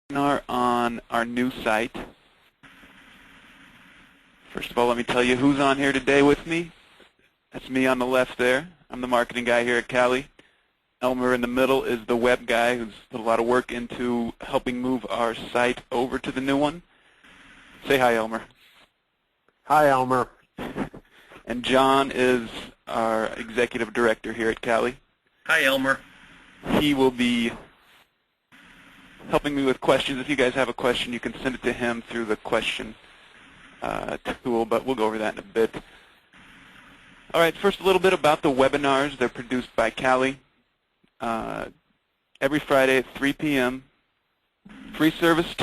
webinar on our new site. First of all, let me tell you who's on here today with me. That's me on the left there. I'm the marketing guy here at CALI. Elmer in the middle is the web guy who's put a lot of work into helping move our site over to the new one. Say hi, Elmer. Hi, Elmer. And John is our executive director here at CALI. Hi, Elmer. He will be helping me with questions. If you guys have a question, you can send it to him through the question tool, but we'll go over that in a bit. All right, first a little bit about the webinars. They're produced by CALI every Friday at 3 p.m. Free service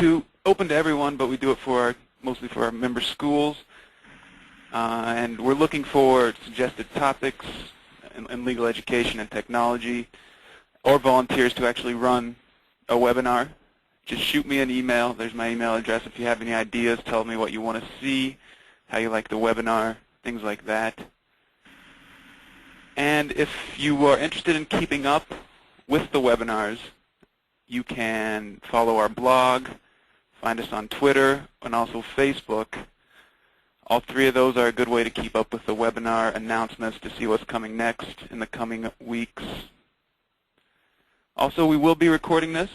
open to everyone, but we do it mostly for our member schools. And we're looking for suggested topics in legal education and technology, or volunteers to actually run a webinar. Just shoot me an email. There's my email address. If you have any ideas, tell me what you want to see, how you like the webinar, things like that. And if you are interested in keeping up with the webinars, you can follow our blog, find us on Twitter, and also Facebook. All three of those are a good way to keep up with the webinar announcements to see what's coming next in the coming weeks. Also, we will be recording this.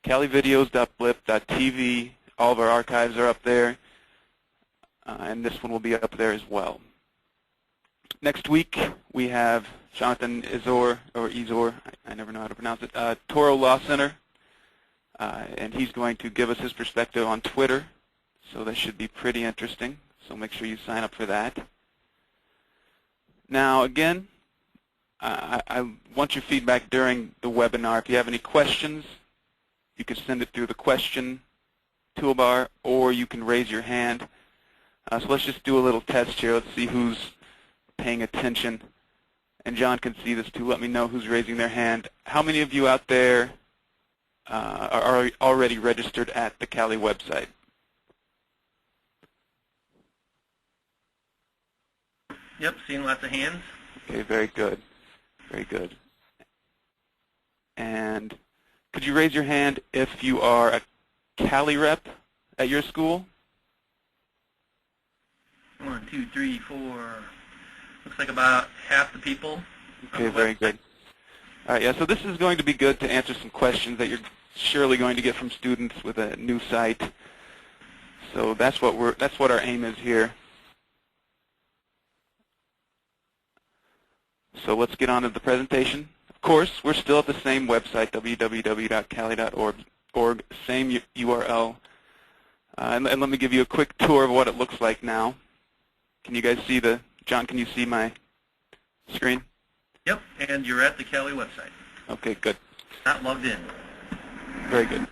calivideos.blip.tv. All of our archives are up there, and this one will be up there as well. Next week, we have Jonathan Izor, I never know how to pronounce it, Toro Law Center, and he's going to give us his perspective on Twitter, so that should be pretty interesting, so make sure you sign up for that. Now, again, I want your feedback during the webinar. If you have any questions, you can send it through the question toolbar, or you can raise your hand. So let's just do a little test here. Let's see who's paying attention. And John can see this too. Let me know who's raising their hand. How many of you out there are already registered at the CALI website? Yep, seeing lots of hands. Okay, very good. Very good. And could you raise your hand if you are a CALI rep at your school? 1, 2, 3, 4. Looks like about half the people. Okay, very good. All right, yeah, so this is going to be good to answer some questions that you're surely going to get from students with a new site. So that's what our aim is here. So let's get on to the presentation. Of course, we're still at the same website, www.cali.org, same URL. And let me give you a quick tour of what it looks like now. Can you guys see John, can you see my screen? Yep, and you're at the CALI website. Okay, good. Not logged in. Very good.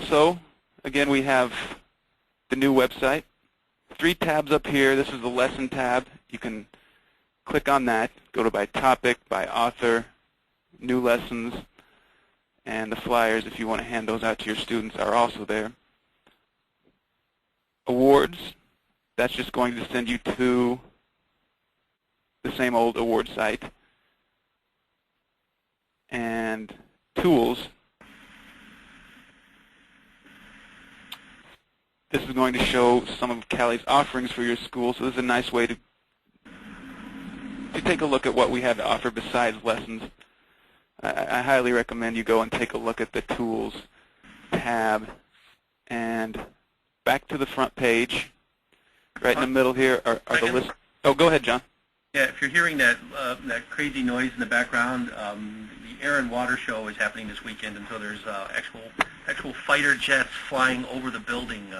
So, again, we have the new website. 3 tabs up here. This is the lesson tab. You can click on that, go to by topic, by author, new lessons, and the flyers, if you want to hand those out to your students, are also there. Awards, that's just going to send you to the same old award site. And tools, this is going to show some of CALI's offerings for your school, so this is a nice way to take a look at what we have to offer besides lessons. I highly recommend you go and take a look at the Tools tab. And back to the front page, right in the middle here are the list. Oh, go ahead, John. Yeah, if you're hearing that crazy noise in the background, the Air and Water Show is happening this weekend, and so there's actual fighter jets flying over the building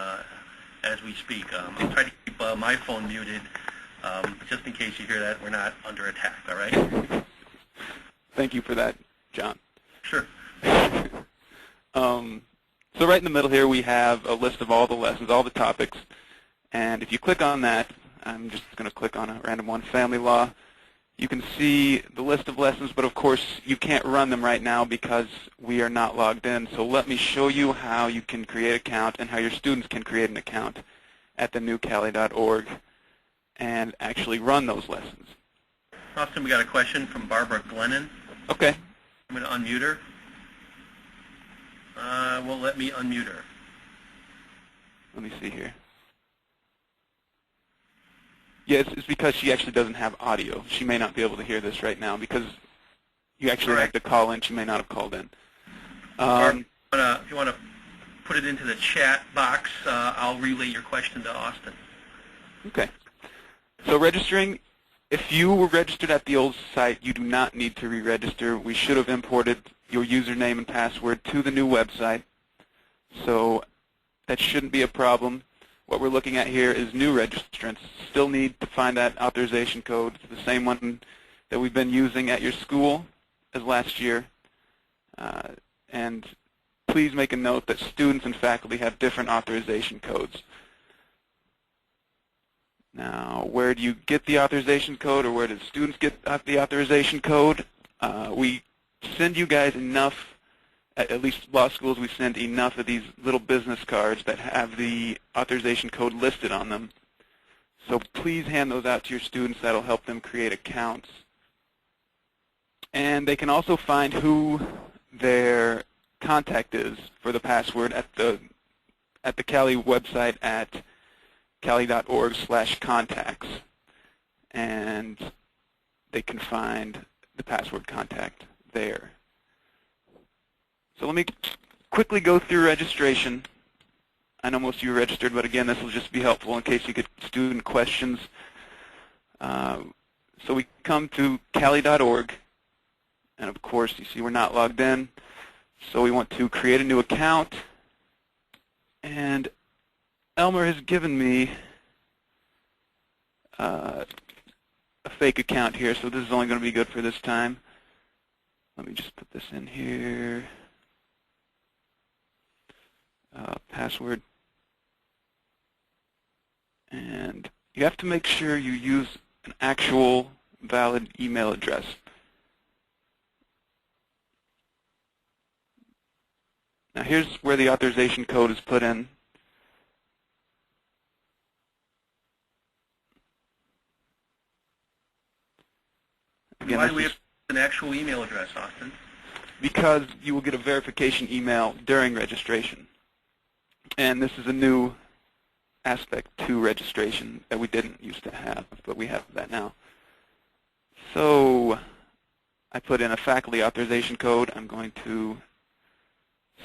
as we speak. I'll try to keep my phone muted. Just in case you hear that, we're not under attack, all right? Thank you for that, John. Sure. So right in the middle here we have a list of all the lessons, all the topics. And if you click on that, I'm just going to click on a random one, family law. You can see the list of lessons, but of course you can't run them right now because we are not logged in. So let me show you how you can create an account and how your students can create an account at the new cali.org and actually run those lessons. Austin, we got a question from Barbara Glennon. Okay. I'm going to unmute her. Won't let me unmute her. Let me see here. Yeah, it's because she actually doesn't have audio. She may not be able to hear this right now because you actually have to call in. She may not have called in. Or if you want to put it into the chat box, I'll relay your question to Austin. Okay. So registering, if you were registered at the old site, you do not need to re-register. We should have imported your username and password to the new website. So that shouldn't be a problem. What we're looking at here is new registrants. Still need to find that authorization code. It's the same one that we've been using at your school as last year. And please make a note that students and faculty have different authorization codes. Now, where do you get the authorization code, or where do students get the authorization code? We send you guys enough, at least law schools, we send enough of these little business cards that have the authorization code listed on them. So please hand those out to your students. That'll help them create accounts. And they can also find who their contact is for the password at the CALI website at cali.org/contacts, and they can find the password contact there. So let me quickly go through registration. I know most of you are registered, but again, this will just be helpful in case you get student questions. So we come to cali.org, and of course, you see we're not logged in. So we want to create a new account, and Elmer has given me a fake account here, so this is only going to be good for this time. Let me just put this in here. Password. And you have to make sure you use an actual valid email address. Now here's where the authorization code is put in. Again, why do we have an actual email address, Austin? Because you will get a verification email during registration. And this is a new aspect to registration that we didn't used to have, but we have that now. So I put in a faculty authorization code. I'm going to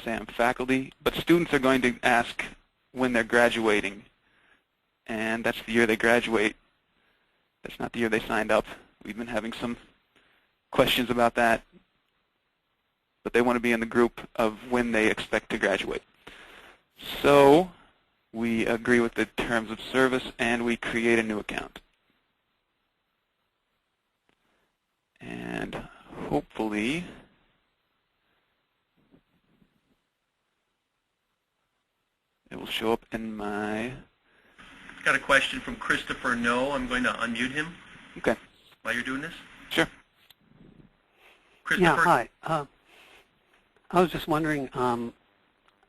say I'm faculty, but students are going to ask when they're graduating, and that's the year they graduate. That's not the year they signed up. We've been having some questions about that, but they want to be in the group of when they expect to graduate. So we agree with the terms of service, and we create a new account. And hopefully it will show up in my... Got a question from Christopher No. I'm going to unmute him. Okay. While you're doing this? Sure. Christopher? Yeah, hi. I was just wondering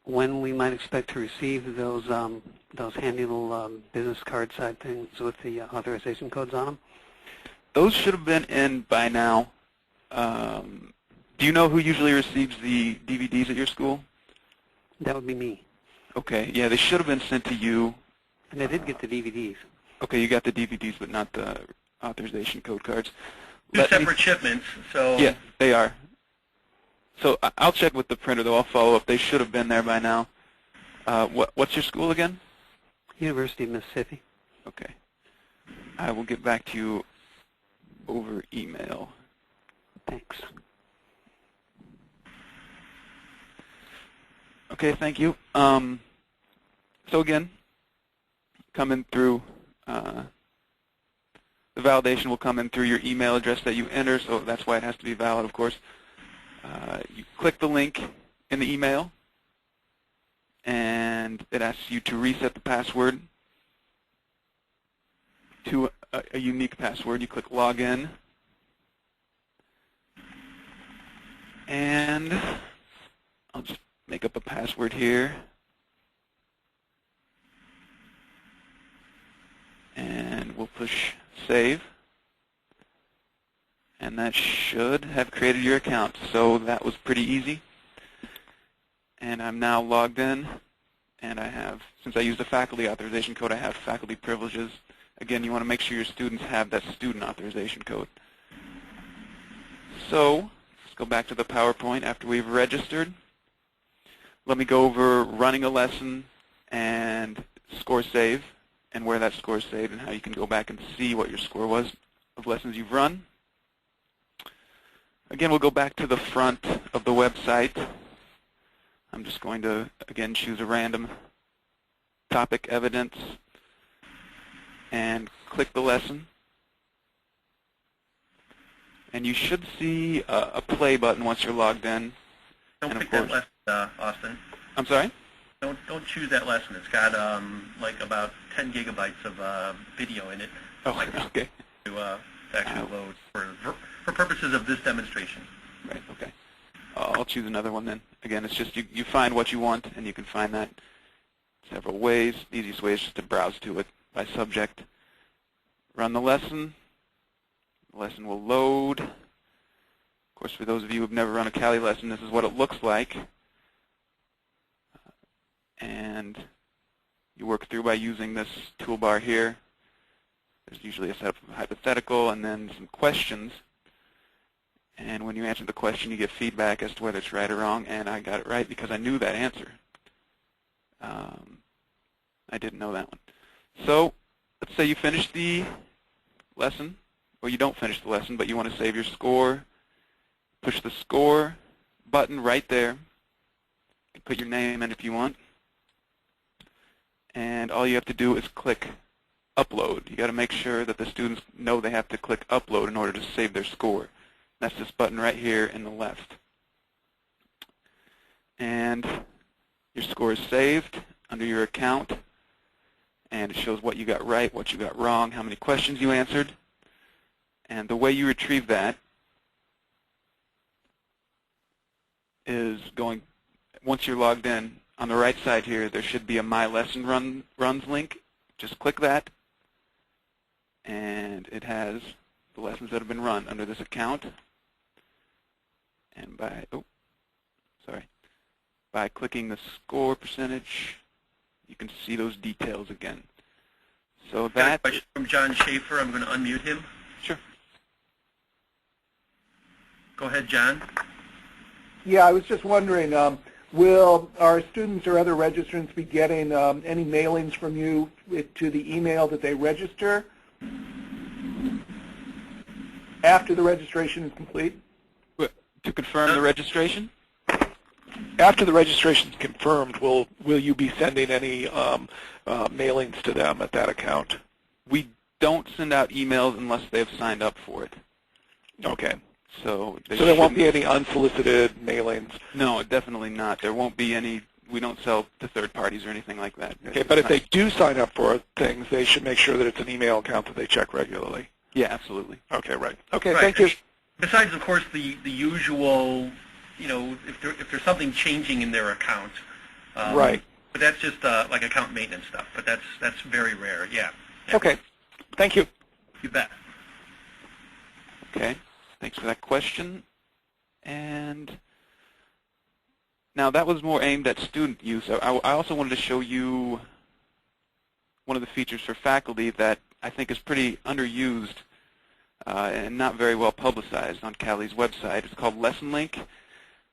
when we might expect to receive those handy little business card side things with the authorization codes on them. Those should have been in by now. Do you know who usually receives the DVDs at your school? That would be me. Okay, yeah, they should have been sent to you. And I did get the DVDs. Okay, you got the DVDs, but not the authorization code cards. Two separate shipments, so... Yeah, they are. So I'll check with the printer, though. I'll follow up. They should have been there by now. What's your school again? University of Mississippi. Okay. I will get back to you over email. Thanks. Okay, thank you. So again, coming through, the validation will come in through your email address that you enter, so that's why it has to be valid, of course. You click the link in the email, and it asks you to reset the password to a unique password. You click Login, and I'll just make up a password here. And we'll push Save. And that should have created your account. So that was pretty easy. And I'm now logged in, and I have, since I used the faculty authorization code, I have faculty privileges. Again, you want to make sure your students have that student authorization code. So let's go back to the PowerPoint after we've registered. Let me go over running a lesson and score save, and where that score is saved, and how you can go back and see what your score was of lessons you've run. Again, we'll go back to the front of the website. I'm just going to, again, choose a random topic, evidence, and click the lesson. And you should see a play button once you're logged in. Don't pick that lesson, Austin. I'm sorry? Don't choose that lesson. It's got like about 10 gigabytes of video in it. Oh, okay. To actually load for purposes of this demonstration. Right, okay. I'll choose another one then. Again, it's just you find what you want, and you can find that several ways. The easiest way is just to browse to it by subject. Run the lesson. The lesson will load. Of course, for those of you who have never run a CALI lesson, this is what it looks like. And you work through by using this toolbar here. There's usually a set of hypothetical and then some questions. And when you answer the question, you get feedback as to whether it's right or wrong. And I got it right because I knew that answer. I didn't know that one. So let's say you finish the lesson, or you don't finish the lesson, but you want to save your score. Push the score button right there. You can put your name in if you want. And all you have to do is click upload. You got to make sure that the students know they have to click upload in order to save their score. That's this button right here in the left. And your score is saved under your account, and it shows what you got right, what you got wrong, how many questions you answered. And the way you retrieve that is going, once you're logged in, on the right side here, there should be a My Lesson Runs link. Just click that, and it has the lessons that have been run under this account. And by clicking the score percentage, you can see those details again. So got a question from John Schaefer. I'm going to unmute him. Sure. Go ahead, John. Yeah, I was just wondering, will our students or other registrants be getting any mailings from you to the email that they register after the registration is complete? To confirm the registration? After the registration is confirmed, will you be sending any mailings to them at that account? We don't send out emails unless they've signed up for it. Okay. So there won't be any unsolicited mailings? No, definitely not. There won't be any. We don't sell to third parties or anything like that. Okay, but if they do sign up for things, they should make sure that it's an email account that they check regularly. Yeah, absolutely. Okay, right. Okay, right. Thank you. Besides, of course, the usual, you know, if there's something changing in their account. Right. But that's just like account maintenance stuff. But that's very rare. Yeah. Okay. Thank you. You bet. Okay. Thanks for that question. And now that was more aimed at student use. I also wanted to show you one of the features for faculty that I think is pretty underused and not very well publicized on CALI's website. It's called Lesson Link.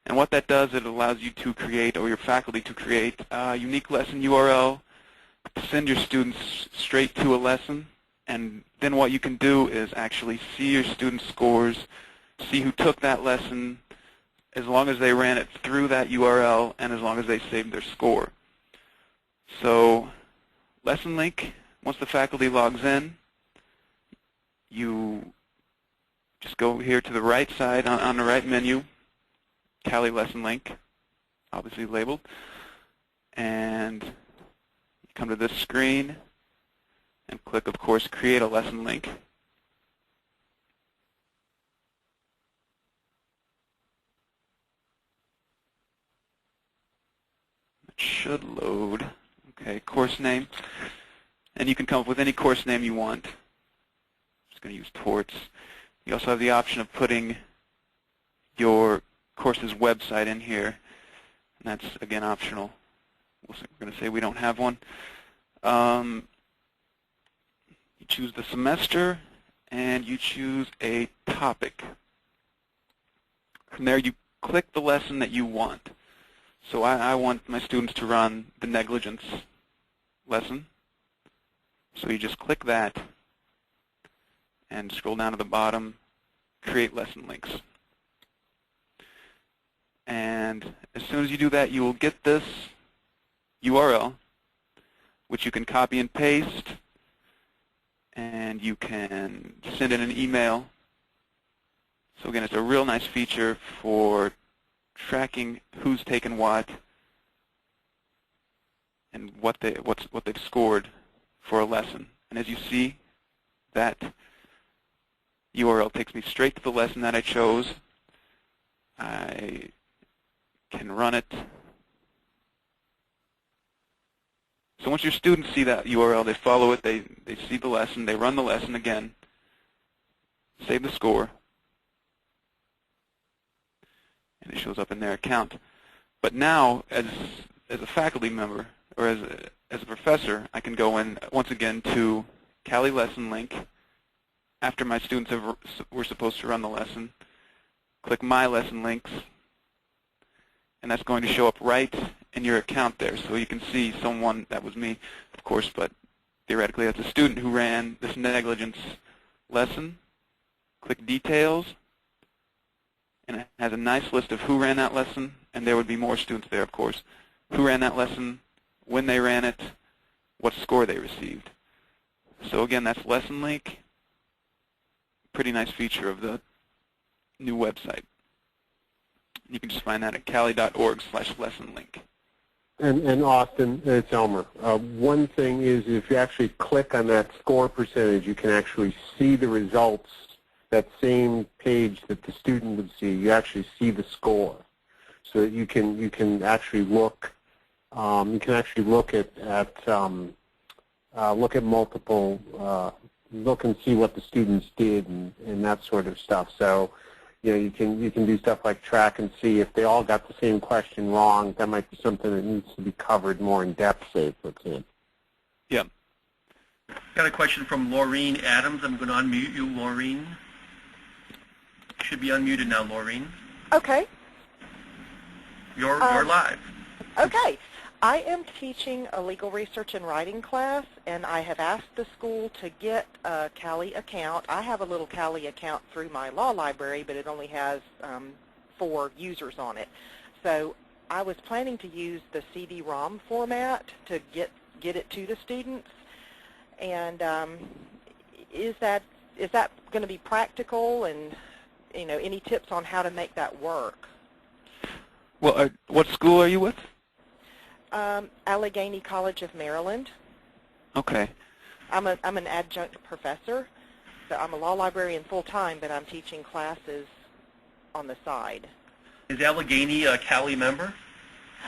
And what that does, it allows you to create, or your faculty to create, a unique lesson URL, send your students straight to a lesson, and then what you can do is actually see your students' scores, see who took that lesson, as long as they ran it through that URL and as long as they saved their score. So Lesson Link, once the faculty logs in, you just go here to the right side on the right menu, CALI Lesson Link, obviously labeled, and you come to this screen and click, of course, Create a Lesson Link. It should load. Okay, course name. And you can come up with any course name you want. I'm just going to use torts. You also have the option of putting your course's website in here. And that's, again, optional. We're going to say we don't have one. You choose the semester, and you choose a topic. From there, you click the lesson that you want. So I want my students to run the negligence lesson. So you just click that and scroll down to the bottom, create lesson links. And as soon as you do that, you will get this URL, which you can copy and paste, and you can send in an email. So again, it's a real nice feature for tracking who's taken what and what they've scored for a lesson. And as you see, that URL takes me straight to the lesson that I chose. I can run it. So once your students see that URL, they follow it, they see the lesson, they run the lesson again, save the score, and it shows up in their account. But now, as a faculty member, or as a professor, I can go in, once again, to CALI lesson link, after my students were supposed to run the lesson, click My Lesson Links, and that's going to show up right in your account there. So you can see someone, that was me, of course, but theoretically that's a student who ran this negligence lesson. Click Details, and it has a nice list of who ran that lesson, and there would be more students there, of course. Who ran that lesson, when they ran it, what score they received. So again, that's Lesson Link. Pretty nice feature of the new website. You can just find that at cali.org/lessonlink. And Austin, it's Elmer. One thing is if you actually click on that score percentage, you can actually see the results, that same page that the student would see. You actually see the score. So that you can actually look at multiple look and see what the students did and that sort of stuff. So you can do stuff like track and see if they all got the same question wrong. That might be something that needs to be covered more in depth, say, for example. Yeah. Got a question from Laureen Adams. I'm going to unmute you, Laureen. You should be unmuted now, Laureen. Okay. You're live. Okay. I am teaching a legal research and writing class, and I have asked the school to get a CALI account. I have a little CALI account through my law library, but it only has 4 users on it. So I was planning to use the CD-ROM format to get it to the students. And is that going to be practical? And any tips on how to make that work? Well, what school are you with? Allegheny College of Maryland. Okay. I'm an adjunct professor, so I'm a law librarian full-time, but I'm teaching classes on the side. Is Allegheny a CALI member?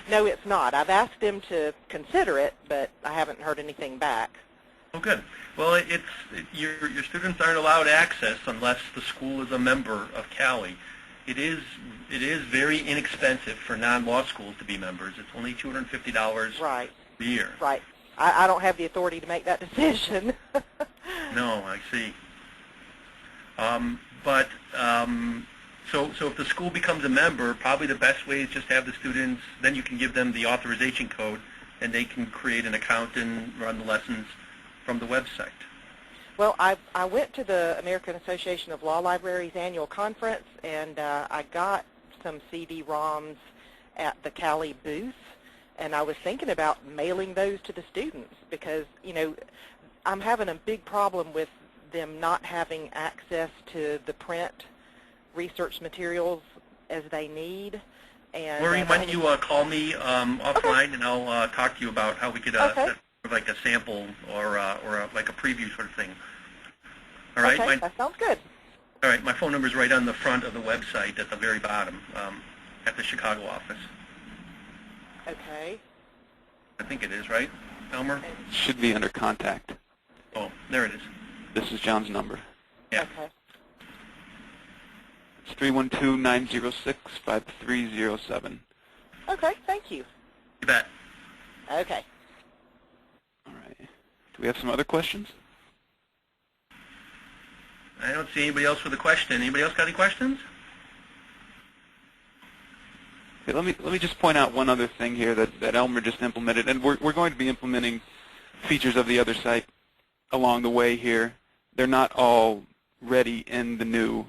No, it's not. I've asked them to consider it, but I haven't heard anything back. Oh, good. Well, your students aren't allowed access unless the school is a member of CALI. It is very inexpensive for non-law schools to be members. It's only $250 right. a year. Right. I don't have the authority to make that decision. No, I see. So if the school becomes a member, probably the best way is just have the students, then you can give them the authorization code, and they can create an account and run the lessons from the website. Well, I went to the American Association of Law Libraries annual conference, and I got some CD-ROMs at the CALI booth, and I was thinking about mailing those to the students because, I'm having a big problem with them not having access to the print research materials as they need. And Maureen, why don't you call me offline, and I'll talk to you about how we could set like a sample or like a preview sort of thing. All right. Okay, that sounds good. All right. My phone number is right on the front of the website at the very bottom at the Chicago office. Okay. I think it is, right, Elmer? Should be under contact. Oh, there it is. This is John's number. Yeah. Okay. It's 312-906-5307. Okay, thank you. You bet. Okay. All right. Do we have some other questions? I don't see anybody else with a question. Anybody else got any questions? Okay, let me just point out one other thing here that Elmer just implemented, and we're going to be implementing features of the other site along the way here. They're not all ready in the new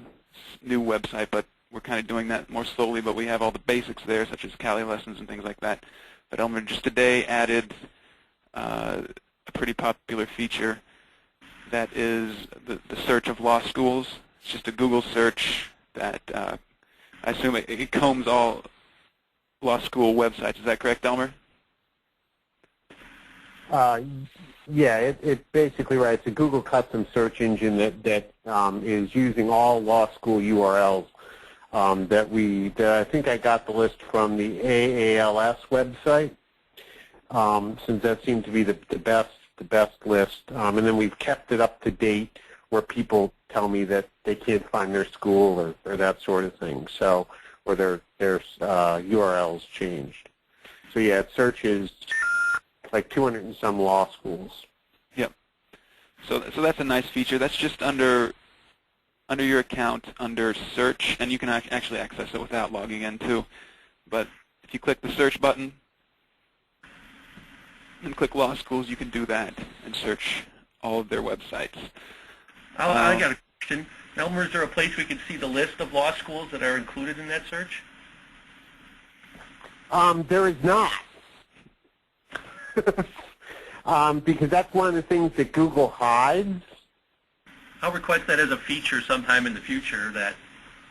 website, but we're kind of doing that more slowly. But we have all the basics there, such as CALI lessons and things like that. But Elmer just today added a pretty popular feature that is the search of law schools. It's just a Google search that I assume it combs all law school websites. Is that correct, Elmer? Yeah, it basically, right, it's a Google custom search engine that is using all law school URLs that I think I got the list from the AALS website, since that seemed to be the best list, and then we've kept it up to date where people tell me that they can't find their school or that sort of thing, so, or their URLs changed. So yeah, it searches like 200 and some law schools. Yep. So that's a nice feature. That's just under your account, under search, and you can actually access it without logging in too. But if you click the search button and click law schools, you can do that and search all of their websites. I got a question. Elmer, is there a place we can see the list of law schools that are included in that search? There is not. Because that's one of the things that Google hides. I'll request that as a feature sometime in the future,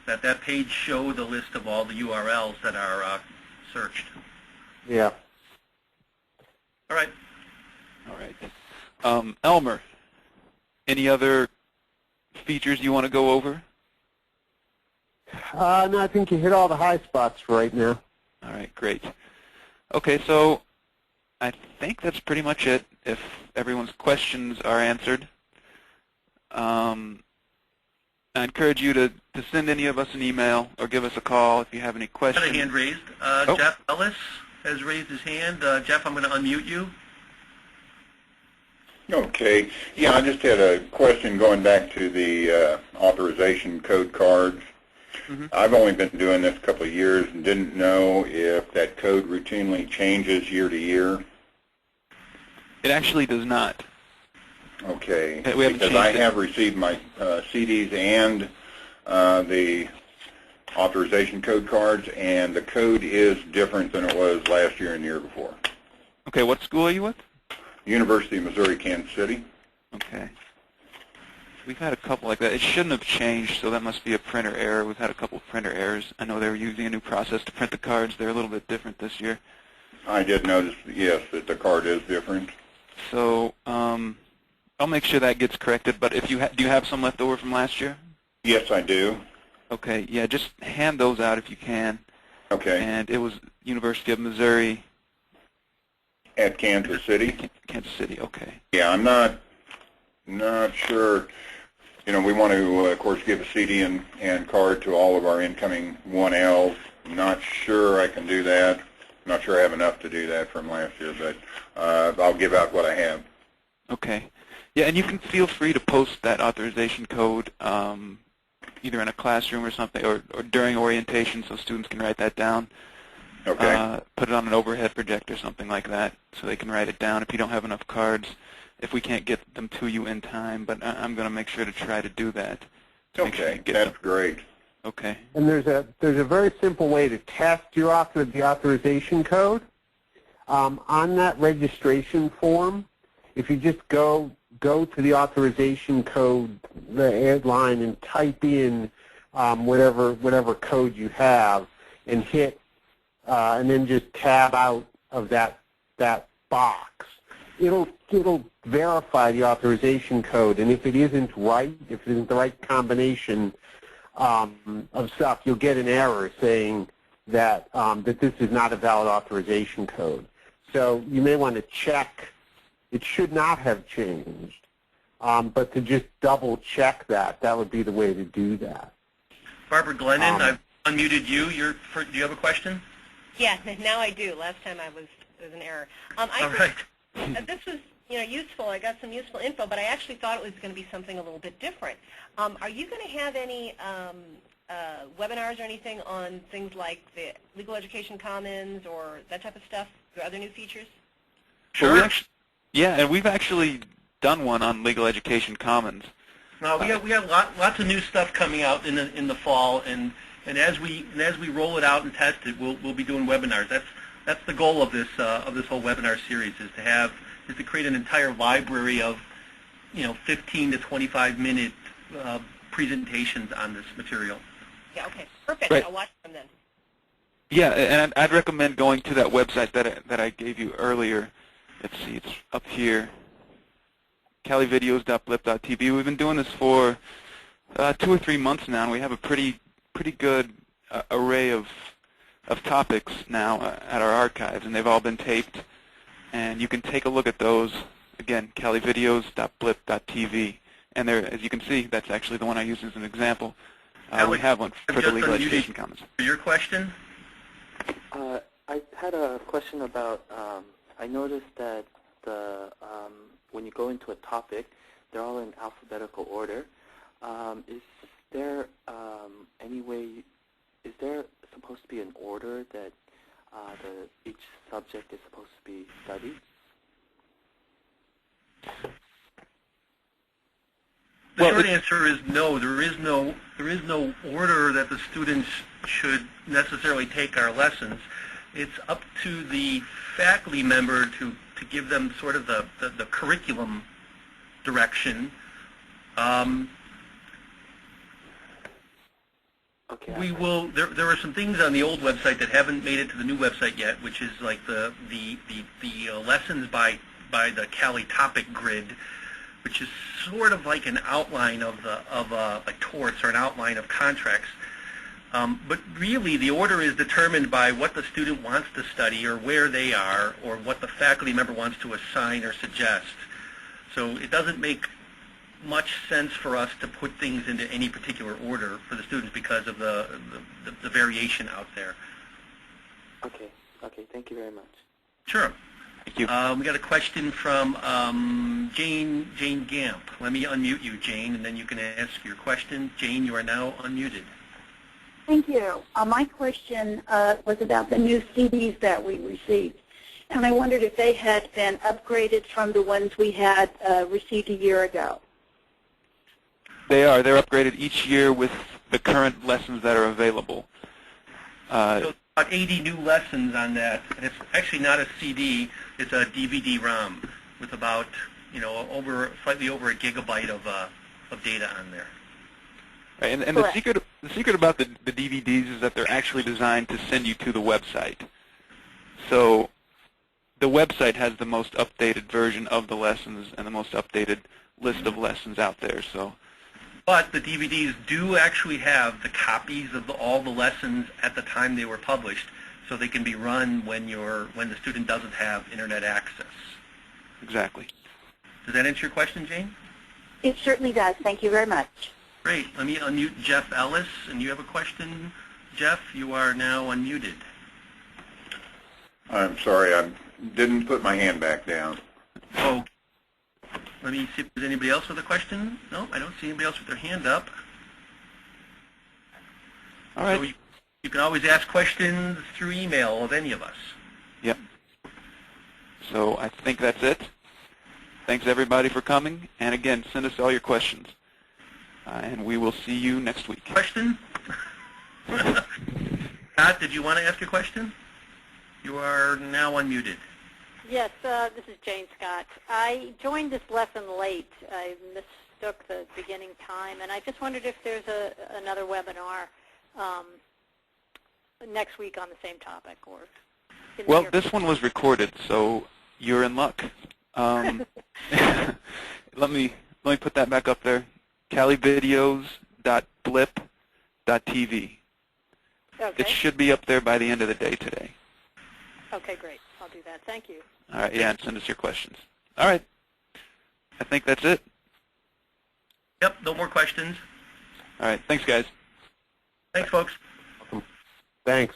that page show the list of all the URLs that are searched. Yeah. All right. All right. Elmer, any other features you want to go over? No, I think you hit all the high spots for right now. All right, great. Okay, so I think that's pretty much it. If everyone's questions are answered, I encourage you to send any of us an email or give us a call if you have any questions. Got a hand raised. Jeff Ellis has raised his hand. Jeff, I'm going to unmute you. Okay. Yeah, I just had a question going back to the authorization code cards. Mm-hmm. I've only been doing this a couple of years and didn't know if that code routinely changes year to year. It actually does not. Okay. We haven't because changed I it. have received my CDs and the authorization code cards, and the code is different than it was last year and the year before. Okay, what school are you with? University of Missouri, Kansas City. Okay. We've had a couple like that. It shouldn't have changed, so that must be a printer error. We've had a couple of printer errors. I know they were using a new process to print the cards. They're a little bit different this year. I did notice, yes, that the card is different. So I'll make sure that gets corrected. But if you do you have some left over from last year? Yes, I do. Okay, yeah, just hand those out if you can. Okay. And it was University of Missouri. At Kansas City? Kansas City, okay. Yeah, I'm not sure. You know, we want to, of course, give a CD and card to all of our incoming 1Ls. I'm not sure I can do that. I'm not sure I have enough to do that from last year, but I'll give out what I have. Okay. Yeah, and you can feel free to post that authorization code either in a classroom or something, or during orientation so students can write that down. Okay. Put it on an overhead projector or something like that so they can write it down if you don't have enough cards, if we can't get them to you in time. But I'm going to make sure to try to do that. Okay, that's great. Okay. And there's a very simple way to test the authorization code. On that registration form, if you just go to the authorization code, the line, and type in whatever code you have, and hit, and then just tab out of that box. It'll verify the authorization code, and if it isn't right, if it isn't the right combination of stuff, you'll get an error saying that that this is not a valid authorization code. So you may want to check. It should not have changed, but to just double check that would be the way to do that. Barbara Glennon, I've unmuted you. Do you have a question? Yeah, now I do. Last time it was an error. All right. This was useful. I got some useful info, but I actually thought it was going to be something a little bit different. Are you going to have any webinars or anything on things like the Legal Education Commons or that type of stuff, or other new features? Sure. Well, yeah, and we've actually done one on Legal Education Commons. No, we have lots of new stuff coming out in the fall, and as we roll it out and test it, we'll be doing webinars. That's the goal of this whole webinar series, is to create an entire library of 15 to 25 minute presentations on this material. Yeah. Okay. Perfect. Right. I'll watch them then. Yeah, and I'd recommend going to that website that I gave you earlier. Let's see, it's up here. calivideos.blip.tv. We've been doing this for 2 or 3 months now, and we have a pretty good array of topics now at our archives, and they've all been taped. And you can take a look at those. Again, calivideos.blip.tv. And there, as you can see, that's actually the one I used as an example. We have one for the Legal Education Commons. Your question? I had a question about, I noticed that when you go into a topic, they're all in alphabetical order. Is there any way, is there supposed to be an order that each subject is supposed to be studied? The short answer is no. There is no order that the students should necessarily take our lessons. It's up to the faculty member to give them sort of the curriculum direction. Okay. We will. There are some things on the old website that haven't made it to the new website yet, which is like the lessons by the CALI topic grid, which is sort of like an outline of like torts or an outline of contracts. But really, the order is determined by what the student wants to study or where they are or what the faculty member wants to assign or suggest. So it doesn't make much sense for us to put things into any particular order for the students because of the variation out there. Okay. Okay. Thank you very much. Sure. Thank you. We got a question from Jane Gamp. Let me unmute you, Jane, and then you can ask your question. Jane, you are now unmuted. Thank you. My question was about the new CDs that we received. And I wondered if they had been upgraded from the ones we had received a year ago. They are. They're upgraded each year with the current lessons that are available. So about 80 new lessons on that. And it's actually not a CD. It's a DVD-ROM with about, slightly over a gigabyte of data on there. Right, and the secret about the DVDs is that they're actually designed to send you to the website. So the website has the most updated version of the lessons and the most updated list of lessons out there. But the DVDs do actually have the copies of all the lessons at the time they were published, so they can be run when the student doesn't have internet access. Exactly. Does that answer your question, Jane? It certainly does. Thank you very much. Great. Let me unmute Jeff Ellis, and you have a question, Jeff? You are now unmuted. I'm sorry, I didn't put my hand back down. Oh. Let me see if there's anybody else with a question. No, I don't see anybody else with their hand up. All right. So you can always ask questions through email of any of us. Yep. So I think that's it. Thanks, everybody, for coming. And, again, send us all your questions. And we will see you next week. Question? Pat, did you want to ask a question? You are now unmuted. Yes, this is Jane Scott. I joined this lesson late. I mistook the beginning time, and I just wondered if there's another webinar next week on the same topic. Or well, this one was recorded, so you're in luck. Let me put that back up there. calivideos.blip.tv. Okay. It should be up there by the end of the day today. Okay, great. I'll do that. Thank you. All right, yeah, and send us your questions. All right. I think that's it. Yep, no more questions. All right, thanks, guys. Thanks, folks. Thanks.